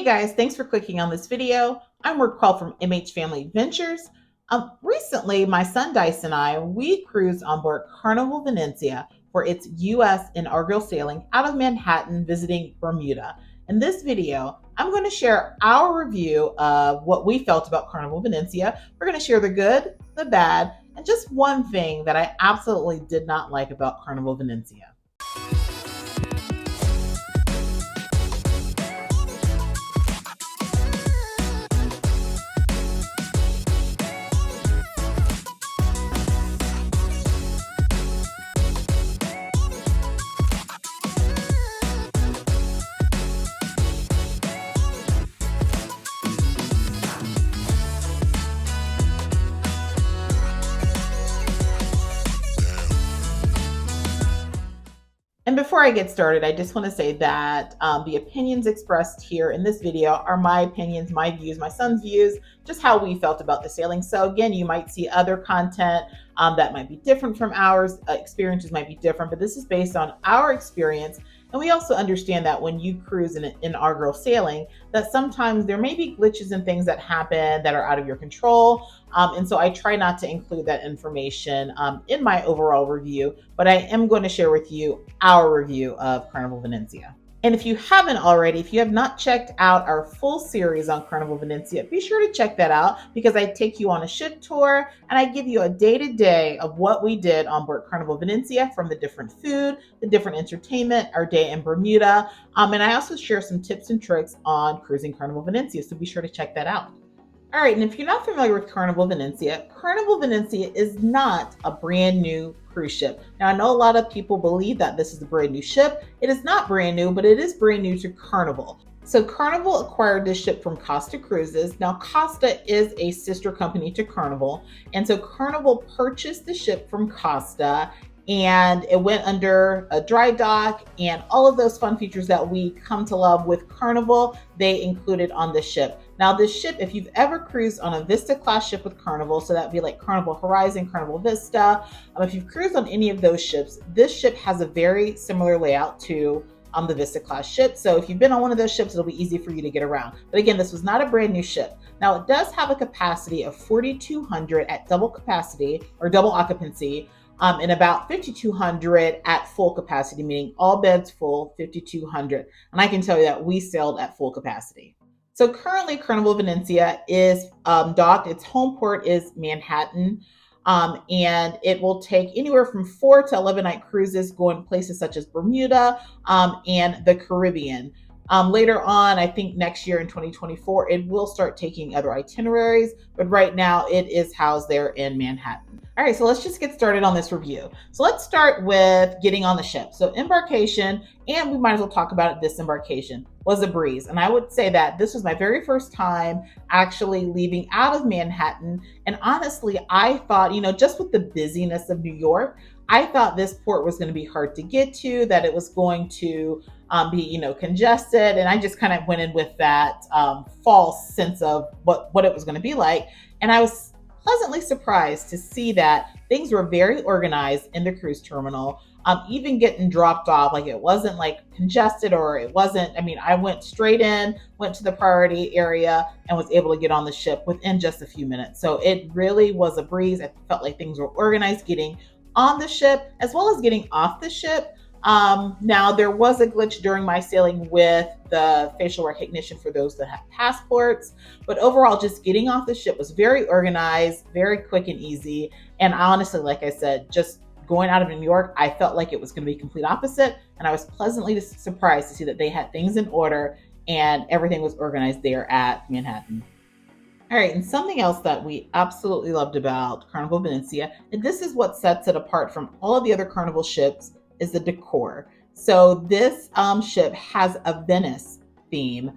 Hey guys, thanks for clicking on this video. I'm Raquel from MHFamilyAdventures. Recently, my son Dice and we cruised on board Carnival Venezia for its U.S. Inaugural Sailing out of Manhattan, visiting Bermuda. In this video, I'm going to share our review of what we felt about Carnival Venezia. We're going to share the good, the bad, and just one thing that I absolutely did not like about Carnival Venezia. And before I get started, I just want to say that the opinions expressed here in this video are my opinions, my views, my son's views, just how we felt about the sailing. So again, you might see other content that might be different from ours. Experiences might be different, but this is based on our experience. And we also understand that when you cruise in an inaugural sailing, that sometimes there may be glitches and things that happen that are out of your control. And so I try not to include that information in my overall review, but I am going to share with you our review of Carnival Venezia. And if you haven't already, if you have not checked out our full series on Carnival Venezia, be sure to check that out because I take you on a ship tour and I give you a day-to-day of what we did on board Carnival Venezia, from the different food, the different entertainment, our day in Bermuda. And I also share some tips and tricks on cruising Carnival Venezia, so be sure to check that out. All right, and if you're not familiar with Carnival Venezia is not a brand new cruise ship. Now, I know a lot of people believe that this is a brand new ship. It is not brand new, but it is brand new to Carnival. So Carnival acquired this ship from Costa Cruises. Now, Costa is a sister company to Carnival. And so Carnival purchased the ship from Costa, and it went under a dry dock, and all of those fun features that we come to love with Carnival, they included on the ship. Now, this ship, if you've ever cruised on a Vista class ship with Carnival, so that'd be like Carnival Horizon, Carnival Vista, if you've cruised on any of those ships, this ship has a very similar layout to the Vista class ship. So if you've been on one of those ships, it'll be easy for you to get around. But again, this was not a brand new ship. Now, it does have a capacity of 4,200 at double capacity or double occupancy, and about 5,200 at full capacity, meaning all beds full, 5,200. And I can tell you that we sailed at full capacity. So currently Carnival Venezia is docked. Its home port is Manhattan. And it will take anywhere from 4 to 11 night cruises going places such as Bermuda and the Caribbean. Later on, I think next year in 2024, it will start taking other itineraries, but right now it is housed there in Manhattan. All right, so let's just get started on this review. So let's start with getting on the ship. So embarkation, and we might as well talk about it, disembarkation, was a breeze. And I would say that this was my very first time actually leaving out of Manhattan. And honestly, I thought, just with the busyness of New York, I thought this port was going to be hard to get to, that it was going to be, congested. And I just kind of went in with that false sense of what it was going to be like. And I was pleasantly surprised to see that things were very organized in the cruise terminal, even getting dropped off. Like, it wasn't like congested, or it wasn't, I went straight in, went to the priority area and was able to get on the ship within just a few minutes. So it really was a breeze. I felt like things were organized getting on the ship as well as getting off the ship. Now, there was a glitch during my sailing with the facial recognition for those that have passports, but overall, just getting off the ship was very organized, very quick and easy. And honestly, like I said, just going out of New York, I felt like it was going to be complete opposite. And I was pleasantly surprised to see that they had things in order and everything was organized there at Manhattan. All right, and something else that we absolutely loved about Carnival Venezia, and this is what sets it apart from all of the other Carnival ships, is the decor. So this ship has a Venice theme.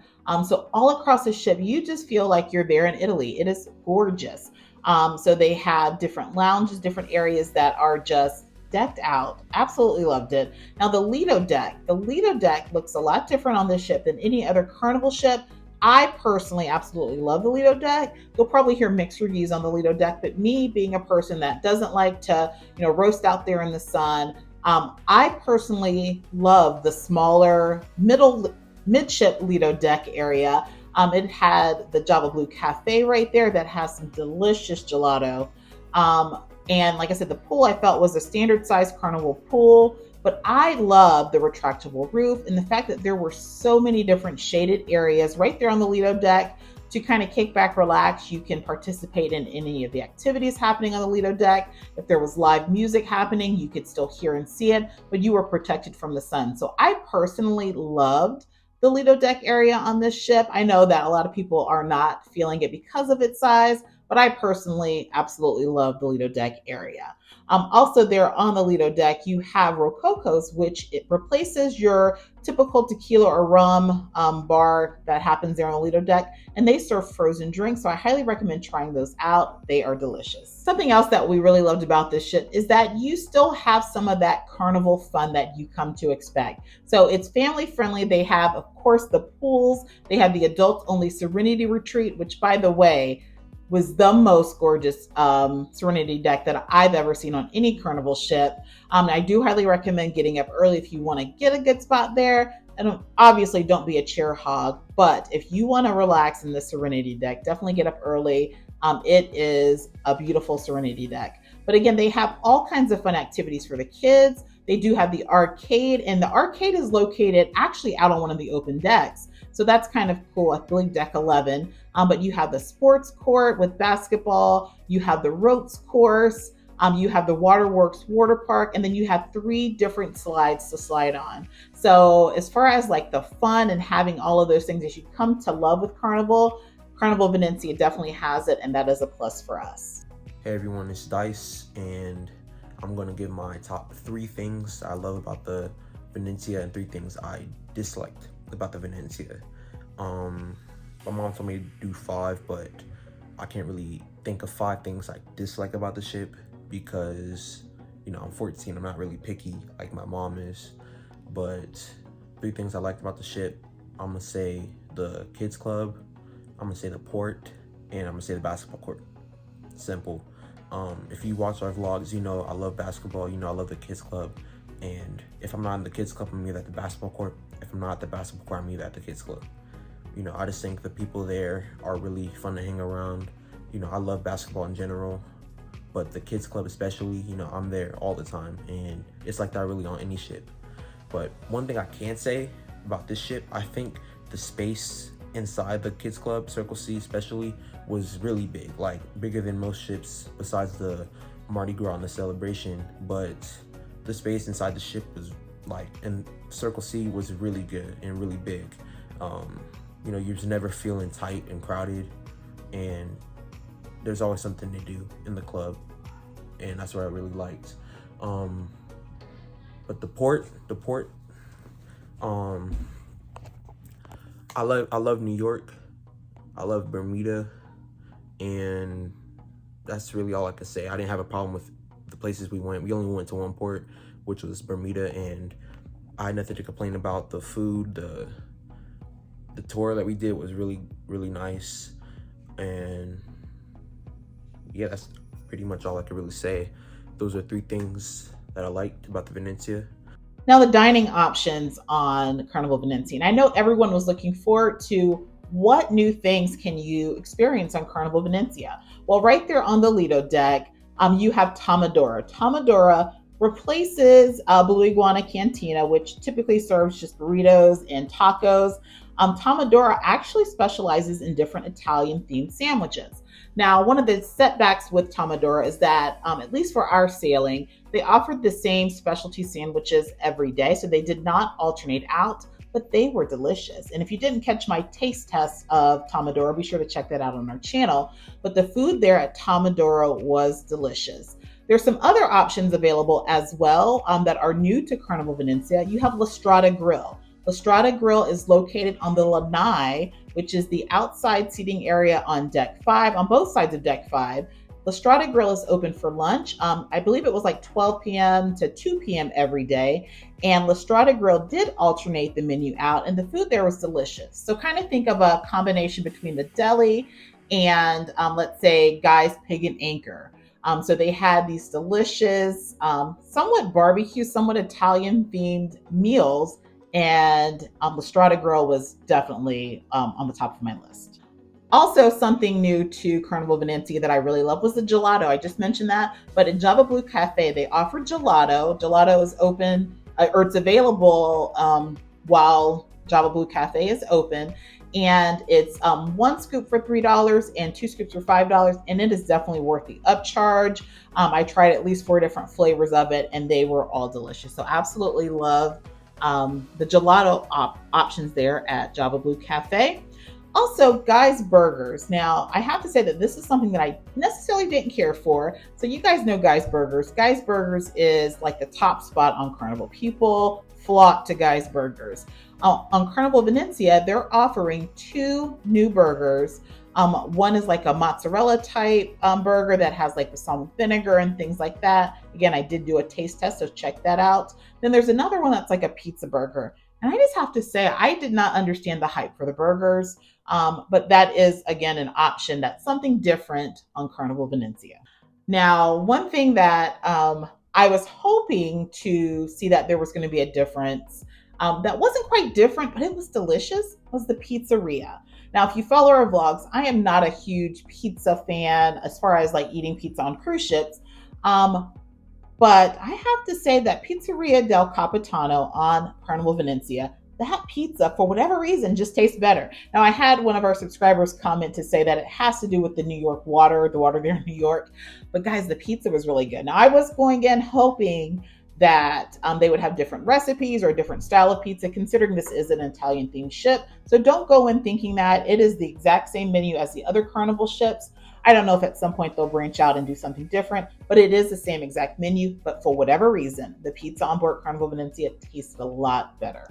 So all across the ship, you just feel like you're there in Italy. It is gorgeous. So they have different lounges, different areas that are just decked out. Absolutely loved it. Now the Lido Deck looks a lot different on this ship than any other Carnival ship. I personally absolutely love the Lido Deck. You'll probably hear mixed reviews on the Lido Deck, but me being a person that doesn't like to, roast out there in the sun, I personally love the smaller middle midship Lido Deck area. It had the Java Blue Cafe right there that has some delicious gelato. And like I said, the pool I felt was a standard size Carnival pool, but I love the retractable roof and the fact that there were so many different shaded areas right there on the Lido Deck to kind of kick back, relax. You can participate in any of the activities happening on the Lido Deck. If there was live music happening, you could still hear and see it, but you were protected from the sun. So I personally loved the Lido Deck area on this ship. I know that a lot of people are not feeling it because of its size, but I personally absolutely love the Lido Deck area. Also, there on the Lido Deck, you have Rococos, which it replaces your typical tequila or rum bar that happens there on the Lido Deck, and they serve frozen drinks. So I highly recommend trying those out. They are delicious. Something else that we really loved about this ship is that you still have some of that carnival fun that you come to expect. So it's family friendly. They have, of course, the pools. They have the adult only Serenity Retreat, which, by the way, was the most gorgeous Serenity Deck that I've ever seen on any Carnival ship. I do highly recommend getting up early if you want to get a good spot there. And obviously, don't be a chair hog, but if you want to relax in the Serenity Deck, definitely get up early. It is a beautiful Serenity Deck. But again, they have all kinds of fun activities for the kids. They do have the arcade, and the arcade is located actually out on one of the open decks. So that's kind of cool. I believe deck 11. But you have the sports court with basketball. You have the ropes course. You have the Waterworks water park, and then you have 3 different slides to slide on. So as far as like the fun and having all of those things that you come to love with Carnival, Carnival Venezia definitely has it, and that is a plus for us. Hey everyone, it's Dice, and I'm gonna give my top 3 things I love about the Venezia and 3 things I disliked about the Venezia. My mom told me to do 5, but I can't really think of 5 things I dislike about the ship because, you know, I'm 14, I'm not really picky like my mom is. But 3 things I liked about the ship, I'm gonna say the kids club, I'm gonna say the port, and I'm gonna say the basketball court. Simple. If you watch our vlogs, you know I love basketball, you know I love the kids club, and if I'm not in the kids club, I'm either at the basketball court. If I'm not at the basketball court, I'm either at the kids club. You know, I just think the people there are really fun to hang around. You know, I love basketball in general, but the kids club especially, you know, I'm there all the time, and it's like that really on any ship. But one thing I can say about this ship, I think the space inside the kids club, Circle C especially, was really big, like bigger than most ships besides the Mardi Gras and the Celebration. But the space inside the ship was like, and Circle C was really good and really big. You know, you're just never feeling tight and crowded, and there's always something to do in the club, and that's what I really liked. But the port, I love New York, I love Bermuda, and that's really all I could say. I didn't have a problem with the places we went. We only went to one port, which was Bermuda, and I had nothing to complain about. The food, the tour that we did was really, really nice. And yeah, that's pretty much all I could really say. Those are 3 things that I liked about the Venezia. Now, the dining options on Carnival Venezia. And I know everyone was looking forward to what new things can you experience on Carnival Venezia. Well, right there on the Lido Deck, you have Tomadora. Tomadora replaces Blue Iguana Cantina, which typically serves just burritos and tacos. Tomadora actually specializes in different Italian-themed sandwiches. Now, one of the setbacks with Tomadora is that, at least for our sailing, they offered the same specialty sandwiches every day, so they did not alternate out, but they were delicious. And if you didn't catch my taste test of Tomadora, be sure to check that out on our channel. But the food there at Tomadora was delicious. There's some other options available as well that are new to Carnival Venezia. You have La Strada Grill. La Strada Grill is located on the lanai, which is the outside seating area on deck 5, on both sides of deck 5. La Strada Grill is open for lunch. I believe it was like 12 p.m. to 2 p.m. every day. And La Strada Grill did alternate the menu out, and the food there was delicious. So kind of think of a combination between the deli and let's say Guy's Pig and Anchor. So they had these delicious, somewhat barbecue, somewhat Italian themed meals And the Strata Grill was definitely on the top of my list. Also, something new to Carnival Venezia that I really love was the gelato. I just mentioned that, but at Java Blue Cafe, they offer gelato. Gelato is open, or it's available while Java Blue Cafe is open. And it's one scoop for $3 and two scoops for $5. And it is definitely worth the upcharge. I tried at least 4 different flavors of it, and they were all delicious. So, absolutely love the gelato options there at Java Blue Cafe. Also, Guy's Burgers. Now, I have to say that this is something that I necessarily didn't care for. So, you guys know Guy's Burgers. Guy's Burgers is like the top spot on Carnival. People flock to Guy's Burgers. On Carnival Venezia, they're offering 2 new burgers. One is like a mozzarella type burger that has like the balsamic vinegar and things like that. Again, I did do a taste test, so check that out. Then there's another one that's like a pizza burger. And I just have to say, I did not understand the hype for the burgers, but that is, again, an option. That's something different on Carnival Venezia. Now, one thing that I was hoping to see that there was going to be a difference that wasn't quite different, but it was delicious, was the pizzeria. Now, if you follow our vlogs, I am not a huge pizza fan as far as like eating pizza on cruise ships. But I have to say that Pizzeria del Capitano on Carnival Venezia, that pizza, for whatever reason, just tastes better. Now, I had one of our subscribers comment to say that it has to do with the New York water, the water there in New York. But guys, the pizza was really good. Now, I was going in hoping that they would have different recipes or a different style of pizza, considering this is an Italian themed ship. So don't go in thinking that it is the exact same menu as the other Carnival ships. I don't know if at some point they'll branch out and do something different, but it is the same exact menu. But for whatever reason, the pizza on board Carnival Venezia tastes a lot better.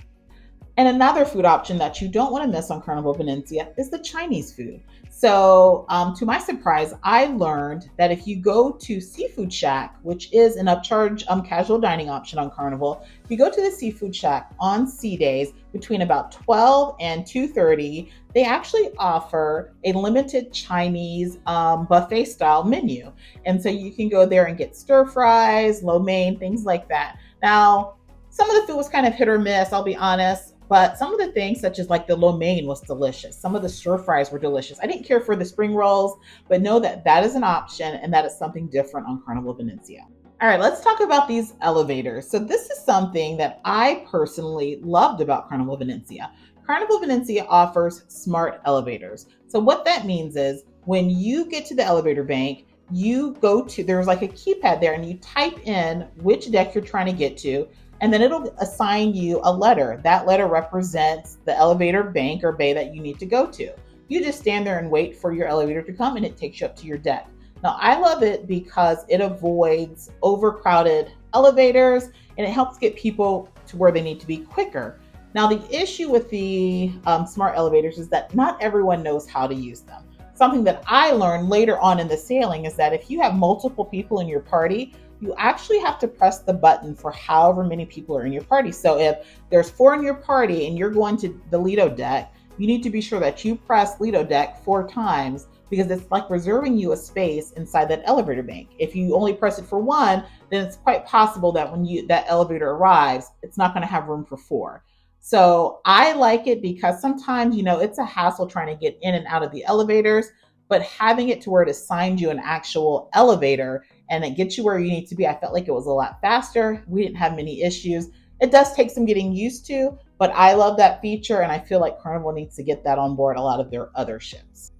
And another food option that you don't want to miss on Carnival Venezia is the Chinese food. So, to my surprise, I learned that if you go to Seafood Shack, which is an upcharge casual dining option on Carnival, if you go to the Seafood Shack on sea days between about 12 and 2:30, they actually offer a limited Chinese buffet style menu. And so you can go there and get stir fries, lo mein, things like that. Now, some of the food was kind of hit or miss, I'll be honest. But some of the things, such as like the lo mein, was delicious. Some of the stir fries were delicious. I didn't care for the spring rolls, but know that that is an option and that is something different on Carnival Venezia. All right, let's talk about these elevators. So this is something that I personally loved about Carnival Venezia. Carnival Venezia offers smart elevators. So what that means is when you get to the elevator bank, you go to, there's like a keypad there and you type in which deck you're trying to get to, and then it'll assign you a letter. That letter represents the elevator bank or bay that you need to go to. You just stand there and wait for your elevator to come and it takes you up to your deck. Now, I love it because it avoids overcrowded elevators and it helps get people to where they need to be quicker. Now, the issue with the smart elevators is that not everyone knows how to use them. Something that I learned later on in the sailing is that if you have multiple people in your party, you actually have to press the button for however many people are in your party. So if there's 4 in your party and you're going to the Lido Deck, you need to be sure that you press Lido Deck 4 times because it's like reserving you a space inside that elevator bank. If you only press it for 1, then it's quite possible that when that elevator arrives, it's not going to have room for 4. So I like it because sometimes, it's a hassle trying to get in and out of the elevators, but having it to where it assigns you an actual elevator and it gets you where you need to be, I felt like it was a lot faster. We didn't have many issues. It does take some getting used to, but I love that feature and I feel like Carnival needs to get that on board a lot of their other ships.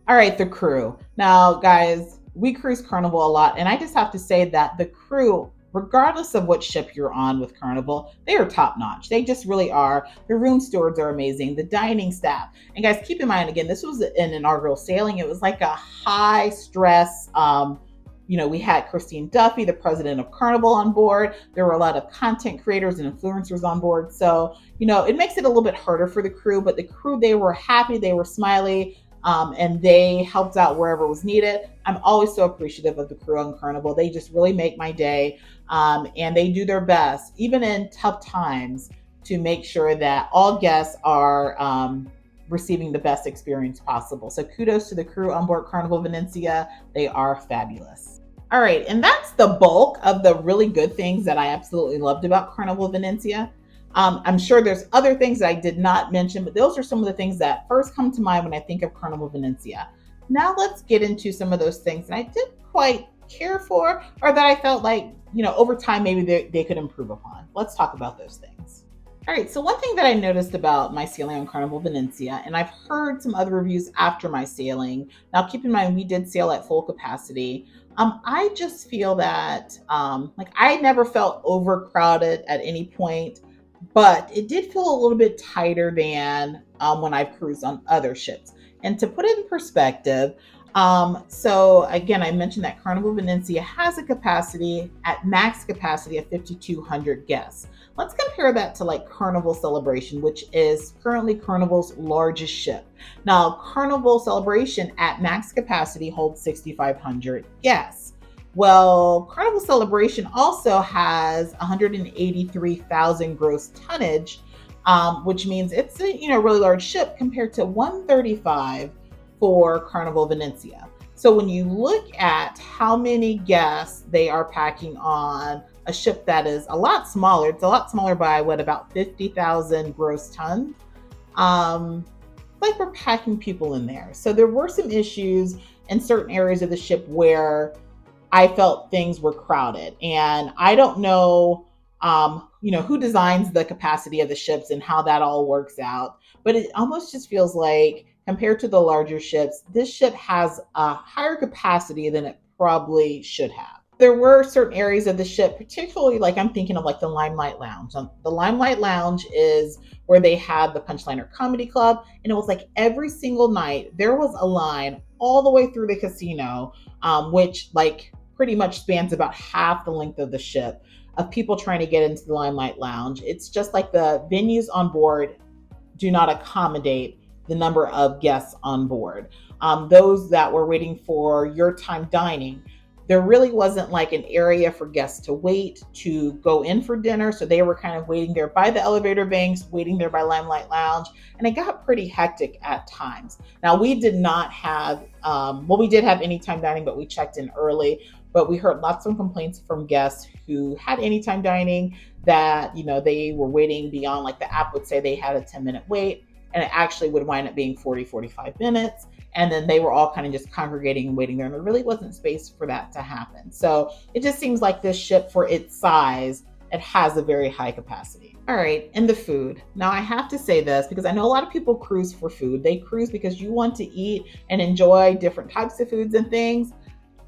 All right, the crew. Now, guys, we cruise Carnival a lot, and I just have to say that the crew, regardless of what ship you're on with Carnival, they are top notch. They just really are. The room stewards are amazing. The dining staff. And guys, keep in mind, again, this was an inaugural sailing. It was like a high stress, we had Christine Duffy, the president of Carnival, on board. There were a lot of content creators and influencers on board. So, it makes it a little bit harder for the crew, but the crew, they were happy, they were smiley, and they helped out wherever was needed. I'm always so appreciative of the crew on Carnival. They just really make my day, and they do their best, even in tough times, to make sure that all guests are receiving the best experience possible. So kudos to the crew on board Carnival Venezia. They are fabulous. All right, and that's the bulk of the really good things that I absolutely loved about Carnival Venezia. I'm sure there's other things that I did not mention, but those are some of the things that first come to mind when I think of Carnival Venezia. Now let's get into some of those things that I didn't quite care for, or that I felt like, over time maybe they could improve upon. Let's talk about those things. All right, so one thing that I noticed about my sailing on Carnival Venezia, and I've heard some other reviews after my sailing. Now, keep in mind, we did sail at full capacity. I just feel that, like, I never felt overcrowded at any point, but it did feel a little bit tighter than when I've cruised on other ships. And to put it in perspective, so again, I mentioned that Carnival Venezia has a capacity at max capacity of 5,200 guests. Let's compare that to like Carnival Celebration, which is currently Carnival's largest ship. Now, Carnival Celebration at max capacity holds 6,500 guests. Well, Carnival Celebration also has 183,000 gross tonnage, which means it's a really large ship compared to 135 for Carnival Venezia. So when you look at how many guests they are packing on a ship that is a lot smaller, it's a lot smaller by about 50,000 gross tons. Like we're packing people in there. So there were some issues in certain areas of the ship where I felt things were crowded, and I don't know, who designs the capacity of the ships and how that all works out. But it almost just feels like, compared to the larger ships, this ship has a higher capacity than it probably should have. There were certain areas of the ship, particularly like I'm thinking of like the Limelight Lounge. The Limelight Lounge is where they had the Punchliner Comedy Club, and it was like every single night there was a line all the way through the casino, which like pretty much spans about half the length of the ship, of people trying to get into the Limelight Lounge. It's just like the venues on board do not accommodate the number of guests on board. Those that were waiting for your time dining, there really wasn't like an area for guests to wait to go in for dinner. So they were kind of waiting there by the elevator banks, waiting there by Limelight Lounge. And it got pretty hectic at times. Now, we did not have, we did have anytime dining, but we checked in early. But we heard lots of complaints from guests who had anytime dining that, they were waiting beyond, like the app would say they had a 10-minute wait, and it actually would wind up being 40, 45 minutes. And then they were all kind of just congregating and waiting there. And there really wasn't space for that to happen. So it just seems like this ship, for its size, it has a very high capacity. All right, and the food. Now I have to say this because I know a lot of people cruise for food. They cruise because you want to eat and enjoy different types of foods and things.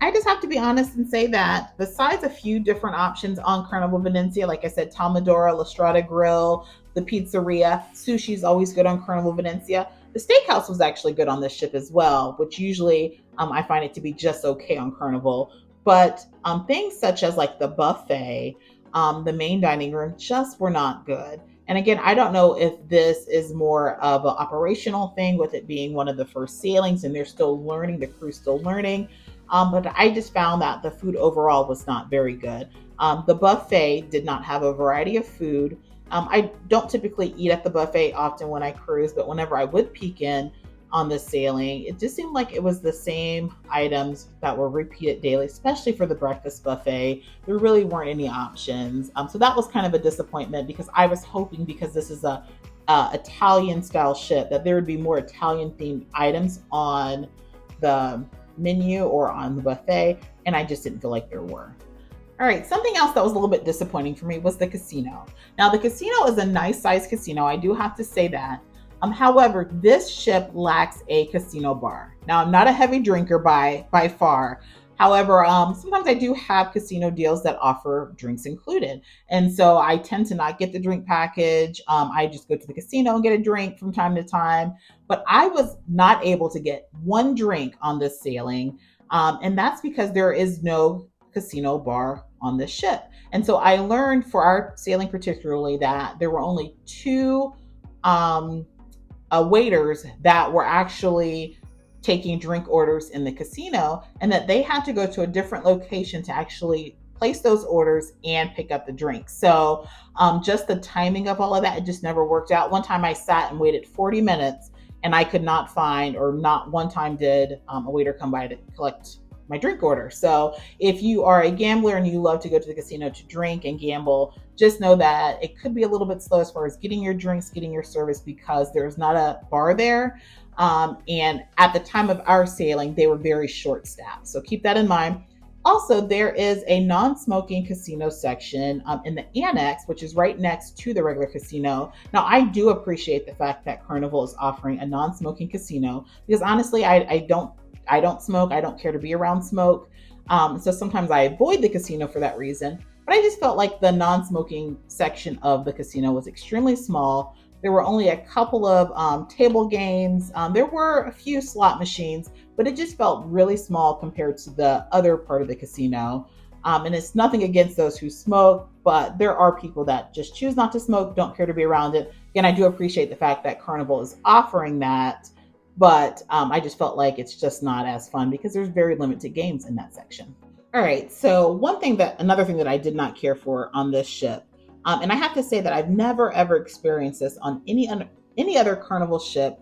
I just have to be honest and say that besides a few different options on Carnival Venezia, like I said, Talmadora, La Strada Grill, the pizzeria, sushi is always good on Carnival Venezia. The steakhouse was actually good on this ship as well, which usually I find it to be just okay on Carnival. But things such as like the buffet, the main dining room just were not good. And again, I don't know if this is more of an operational thing with it being one of the first sailings and they're still learning, the crew's still learning. But I just found that the food overall was not very good. The buffet did not have a variety of food. I don't typically eat at the buffet often when I cruise, but whenever I would peek in on the sailing, it just seemed like it was the same items that were repeated daily, especially for the breakfast buffet. There really weren't any options. So that was kind of a disappointment because I was hoping, because this is a Italian style ship, that there would be more Italian themed items on the menu or on the buffet, and I just didn't feel like there were. All right, something else that was a little bit disappointing for me was the casino. Now, the casino is a nice sized casino, I do have to say that. However, this ship lacks a casino bar. Now, I'm not a heavy drinker by far. However, sometimes I do have casino deals that offer drinks included. And so I tend to not get the drink package. I just go to the casino and get a drink from time to time. But I was not able to get one drink on this sailing. And that's because there is no casino bar on this ship. And so I learned for our sailing particularly that there were only two waiters that were actually taking drink orders in the casino, and that they had to go to a different location to actually place those orders and pick up the drinks. So just the timing of all of that, it just never worked out. One time I sat and waited 40 minutes and I could not find, or not one time did a waiter come by to collect my drink order. So if you are a gambler and you love to go to the casino to drink and gamble, just know that it could be a little bit slow as far as getting your drinks, getting your service, because there's not a bar there. And at the time of our sailing, they were very short staffed. So keep that in mind. Also, there is a non smoking casino section in the annex, which is right next to the regular casino. Now, I do appreciate the fact that Carnival is offering a non smoking casino because honestly, I don't smoke. I don't care to be around smoke. So sometimes I avoid the casino for that reason. But I just felt like the non smoking section of the casino was extremely small. There were only a couple of table games. There were a few slot machines, but it just felt really small compared to the other part of the casino. And it's nothing against those who smoke, but there are people that just choose not to smoke, don't care to be around it. Again, I do appreciate the fact that Carnival is offering that, but I just felt like it's just not as fun because there's very limited games in that section. All right. So another thing that I did not care for on this ship, and I have to say that I've never ever experienced this on any other Carnival ship,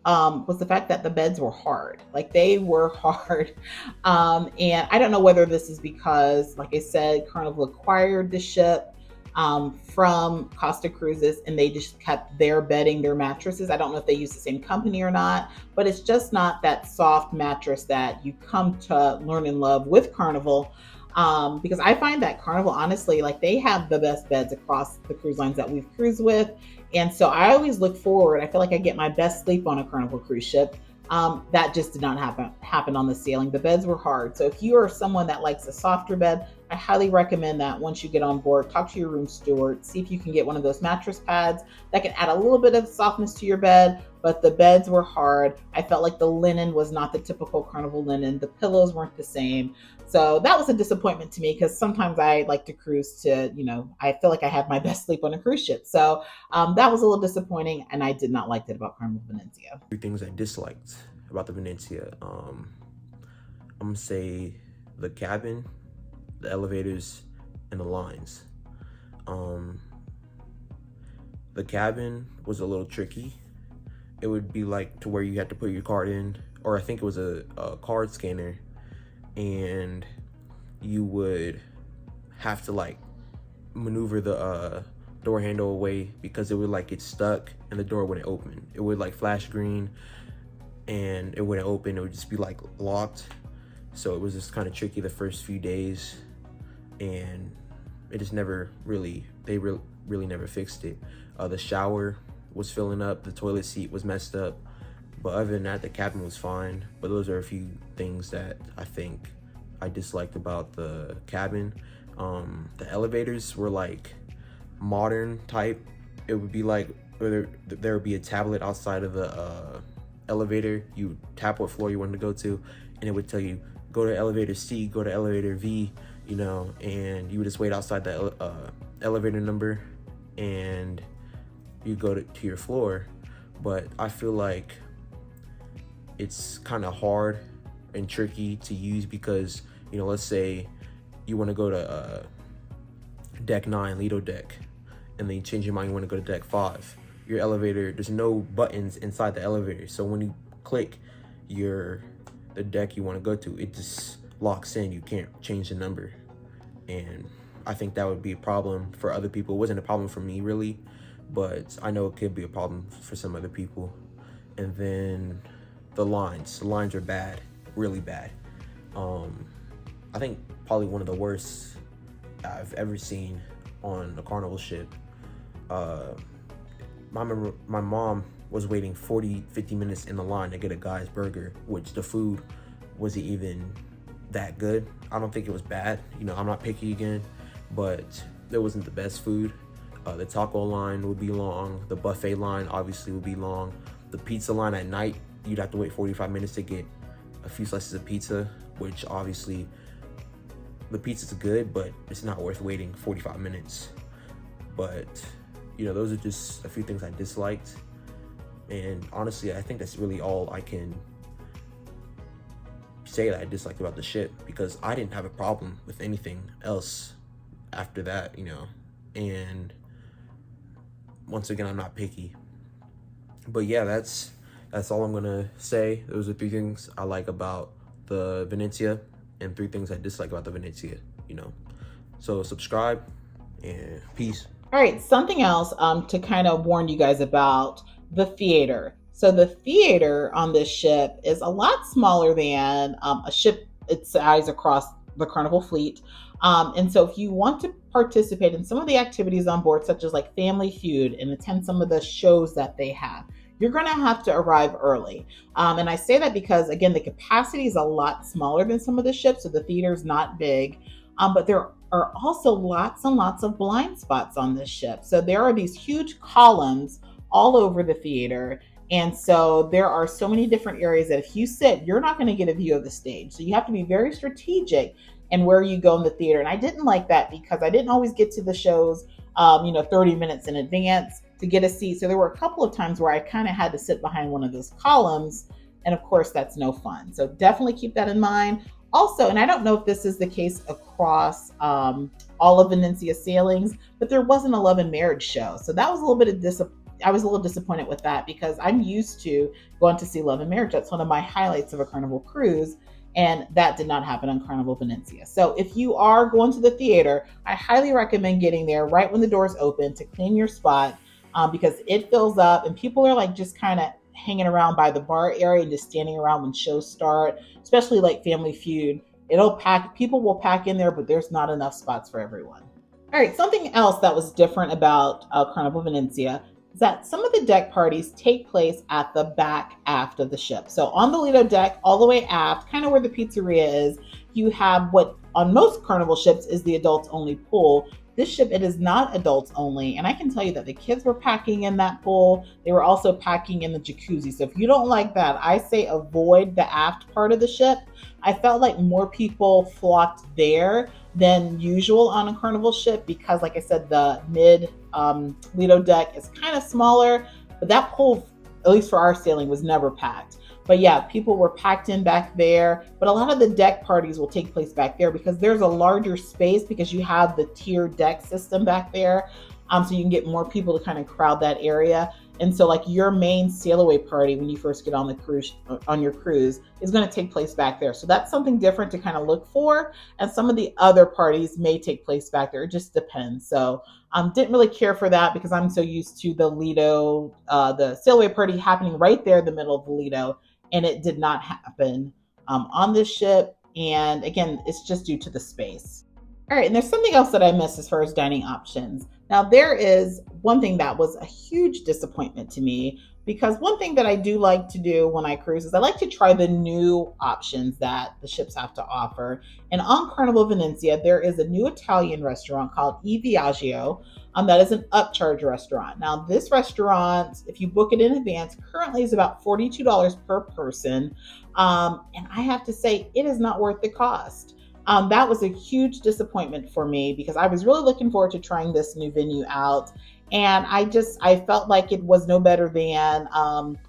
was the fact that the beds were hard. Like they were hard. And I don't know whether this is because, like I said, Carnival acquired the ship from Costa Cruises and they just kept their bedding, their mattresses. I don't know if they use the same company or not, but it's just not that soft mattress that you come to learn and love with Carnival. Because I find that Carnival, honestly, like they have the best beds across the cruise lines that we've cruised with. And so I always look forward. I feel like I get my best sleep on a Carnival cruise ship. That just did not happen on the sailing. The beds were hard. So if you are someone that likes a softer bed, I highly recommend that once you get on board, talk to your room steward, see if you can get one of those mattress pads that can add a little bit of softness to your bed. But the beds were hard. I felt like the linen was not the typical Carnival linen. The pillows weren't the same. So that was a disappointment to me because sometimes I like to cruise to, I feel like I have my best sleep on a cruise ship. So that was a little disappointing, and I did not like that about Carnival Venezia. Three things I disliked about the Venezia. I'm gonna say the cabin, the elevators, and the lines. The cabin was a little tricky. It would be like to where you had to put your card in, or I think it was a card scanner, and you would have to like maneuver the door handle away because it would like get stuck and the door wouldn't open. It would like flash green and it wouldn't open. It would just be like locked. So it was just kind of tricky the first few days, and it just never really, they really never fixed it. The shower was filling up, the toilet seat was messed up, but other than that, the cabin was fine. But those are a few things that I think I disliked about the cabin. The elevators were like modern type. It would be like there would be a tablet outside of the elevator. You tap what floor you wanted to go to, and it would tell you go to elevator C, go to elevator V, and you would just wait outside the elevator number and you go to your floor. But I feel like it's kind of hard and tricky to use because, let's say you want to go to deck 9, Lido Deck, and then you change your mind, you want to go to deck 5. Your elevator, there's no buttons inside the elevator. So when you click the deck you want to go to, it just locks in. You can't change the number. And I think that would be a problem for other people. It wasn't a problem for me really, but I know it could be a problem for some other people. And then the lines are bad, really bad. I think probably one of the worst I've ever seen on a Carnival ship. I remember my mom was waiting 50 minutes in the line to get a guy's burger, which the food wasn't even that good. I don't think it was bad. I'm not picky again, but it wasn't the best food. The taco line would be long. The buffet line obviously would be long. The pizza line at night, you'd have to wait 45 minutes to get a few slices of pizza, which obviously the pizza's good, but it's not worth waiting 45 minutes. But, those are just a few things I disliked. And honestly, I think that's really all I can say that I disliked about the ship, because I didn't have a problem with anything else after that, and once again, I'm not picky. But yeah, that's all I'm gonna say. Those are 3 things I like about the Venezia and 3 things I dislike about the Venezia, So subscribe and peace. All right, something else to kind of warn you guys about the theater. So the theater on this ship is a lot smaller than a ship its size across the Carnival fleet. And so if you want to participate in some of the activities on board, such as like Family Feud, and attend some of the shows that they have, you're going to have to arrive early. And I say that because, again, the capacity is a lot smaller than some of the ships, so the theater is not big. But there are also lots and lots of blind spots on this ship. So there are these huge columns all over the theater. And so there are so many different areas that if you sit, you're not going to get a view of the stage. So you have to be very strategic in where you go in the theater. And I didn't like that because I didn't always get to the shows, 30 minutes in advance to get a seat. So there were a couple of times where I kind of had to sit behind one of those columns. And of course, that's no fun. So definitely keep that in mind. Also, and I don't know if this is the case across all of Venezia's sailings, but there was an Love and Marriage show. So that was a little bit of I was a little disappointed with that because I'm used to going to see Love and Marriage. That's one of my highlights of a Carnival cruise. And that did not happen on Carnival Venezia. So if you are going to the theater, I highly recommend getting there right when the doors open to clean your spot because it fills up and people are like just kind of hanging around by the bar area and just standing around when shows start, especially like Family Feud. People will pack in there, but there's not enough spots for everyone. All right, something else that was different about Carnival Venezia is that some of the deck parties take place at the back aft of the ship. So on the Lido Deck, all the way aft, kind of where the pizzeria is, you have what on most Carnival ships is the adults only pool. This ship, it is not adults only. And I can tell you that the kids were packing in that pool. They were also packing in the jacuzzi. So if you don't like that, I say avoid the aft part of the ship. I felt like more people flocked there than usual on a Carnival ship because, like I said, the mid Lido Deck is kind of smaller, but that pool, at least for our sailing, was never packed. But yeah, people were packed in back there, but a lot of the deck parties will take place back there because there's a larger space because you have the tiered deck system back there. So you can get more people to kind of crowd that area. And so like your main sail away party when you first get on the cruise, on your cruise, is going to take place back there. So that's something different to kind of look for. And some of the other parties may take place back there. It just depends. So didn't really care for that because I'm so used to the Lido, the sail away party happening right there in the middle of the Lido. And it did not happen on this ship. And again, it's just due to the space. All right, and there's something else that I missed as far as dining options. Now, there is one thing that was a huge disappointment to me because one thing that I do like to do when I cruise is I like to try the new options that the ships have to offer. And on Carnival Venezia, there is a new Italian restaurant called Eviagio that is an upcharge restaurant. Now, this restaurant, if you book it in advance, currently is about $42 per person. And I have to say, it is not worth the cost. That was a huge disappointment for me because I was really looking forward to trying this new venue out. And I felt like it was no better than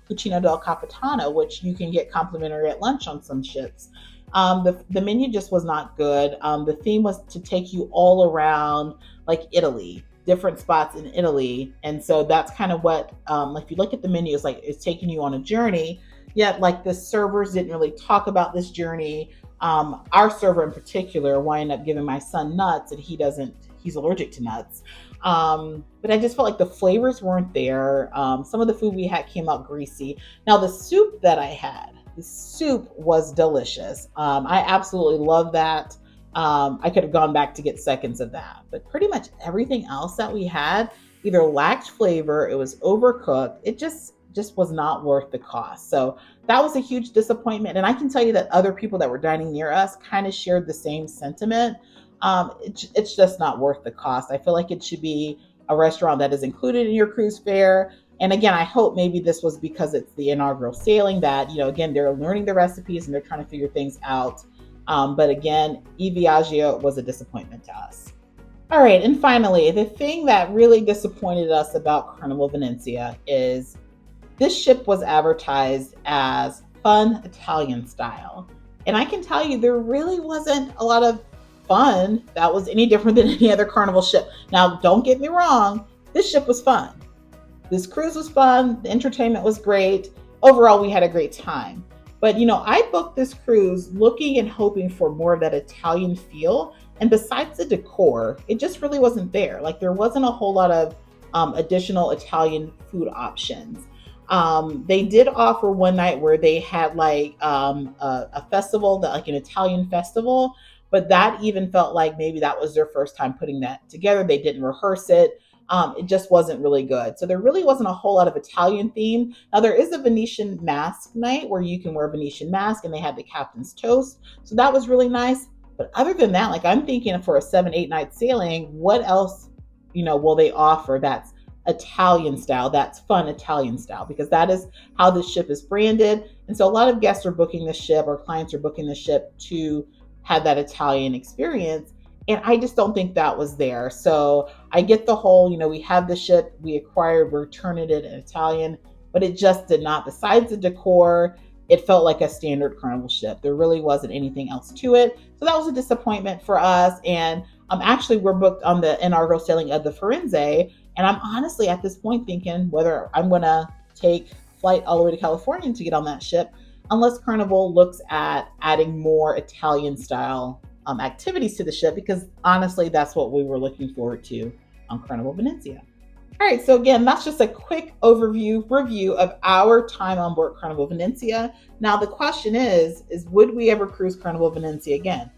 Cucina del Capitano, which you can get complimentary at lunch on some ships. The menu just was not good. The theme was to take you all around like Italy, different spots in Italy. And so that's kind of what, like if you look at the menu, it's taking you on a journey. Yet like the servers didn't really talk about this journey. Our server in particular wound up giving my son nuts and he's allergic to nuts. But I just felt like the flavors weren't there. Some of the food we had came out greasy. Now the soup that I had, the soup was delicious. I absolutely love that. I could have gone back to get seconds of that, but pretty much everything else that we had either lacked flavor, it was overcooked. It just was not worth the cost. So that was a huge disappointment. And I can tell you that other people that were dining near us kind of shared the same sentiment. It's just not worth the cost. I feel like it should be a restaurant that is included in your cruise fare. And again, I hope maybe this was because it's the inaugural sailing that, again, they're learning the recipes and they're trying to figure things out. But again, Eviagio was a disappointment to us. All right. And finally, the thing that really disappointed us about Carnival Venezia is this ship was advertised as fun Italian style. And I can tell you there really wasn't a lot of fun that was any different than any other Carnival ship. Now, don't get me wrong, this ship was fun. This cruise was fun. The entertainment was great. Overall, we had a great time. But I booked this cruise looking and hoping for more of that Italian feel. And besides the decor, it just really wasn't there. Like there wasn't a whole lot of additional Italian food options. They did offer one night where they had like a festival, that like an Italian festival, but that even felt like maybe that was their first time putting that together. They didn't rehearse it. It just wasn't really good. So there really wasn't a whole lot of Italian theme. Now there is a Venetian mask night where you can wear a Venetian mask, and they had the captain's toast. So that was really nice. But other than that, like I'm thinking for a 7, 8 night sailing, what else, will they offer that's Italian style, that's fun Italian style, because that is how this ship is branded. And so a lot of guests are booking the ship, or clients are booking the ship to have that Italian experience. And I just don't think that was there. So I get the whole, we have the ship we acquired, we're turning it in Italian, but it just did not. Besides the decor, it felt like a standard Carnival ship. There really wasn't anything else to it. So that was a disappointment for us. And actually, we're booked on the inaugural sailing of the Firenze. And I'm honestly at this point thinking whether I'm going to take flight all the way to California to get on that ship, unless Carnival looks at adding more Italian style activities to the ship, because honestly, that's what we were looking forward to on Carnival Venezia. All right, so again, that's just a quick review of our time on board Carnival Venezia. Now, the question is would we ever cruise Carnival Venezia again?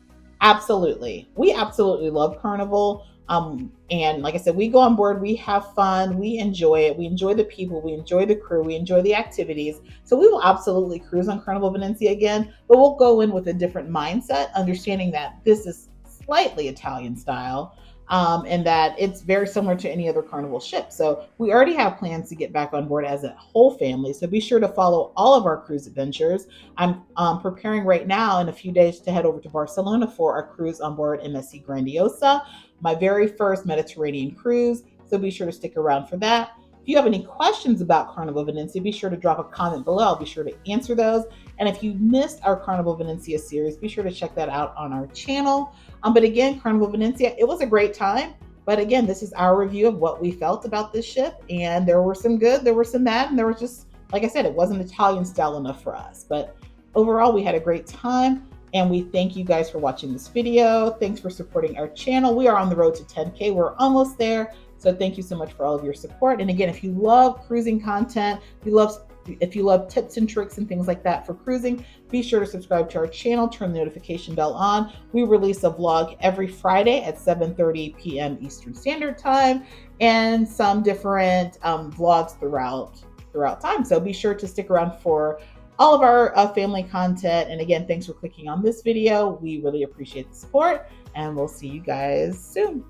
Absolutely. We absolutely love Carnival. And like I said, we go on board, we have fun, we enjoy it, we enjoy the people, we enjoy the crew, we enjoy the activities. So we will absolutely cruise on Carnival Venezia again, but we'll go in with a different mindset, understanding that this is slightly Italian style. And that it's very similar to any other Carnival ship. So we already have plans to get back on board as a whole family. So be sure to follow all of our cruise adventures. I'm preparing right now in a few days to head over to Barcelona for our cruise on board MSC Grandiosa, my very first Mediterranean cruise. So be sure to stick around for that. If you have any questions about Carnival Venezia, be sure to drop a comment below. I'll be sure to answer those. And if you missed our Carnival Venezia series, be sure to check that out on our channel. But again, Carnival Venezia, it was a great time. But again, this is our review of what we felt about this ship. And there were some good, there were some bad, and there was just, like I said, it wasn't Italian style enough for us. But overall, we had a great time. And we thank you guys for watching this video. Thanks for supporting our channel. We are on the road to 10K. We're almost there. So thank you so much for all of your support. And again, if you love cruising content, if you love tips and tricks and things like that for cruising, be sure to subscribe to our channel, turn the notification bell on. We release a vlog every Friday at 7:30 p.m. Eastern Standard Time, and some different vlogs throughout time. So be sure to stick around for all of our family content. And again, thanks for clicking on this video. We really appreciate the support, and we'll see you guys soon.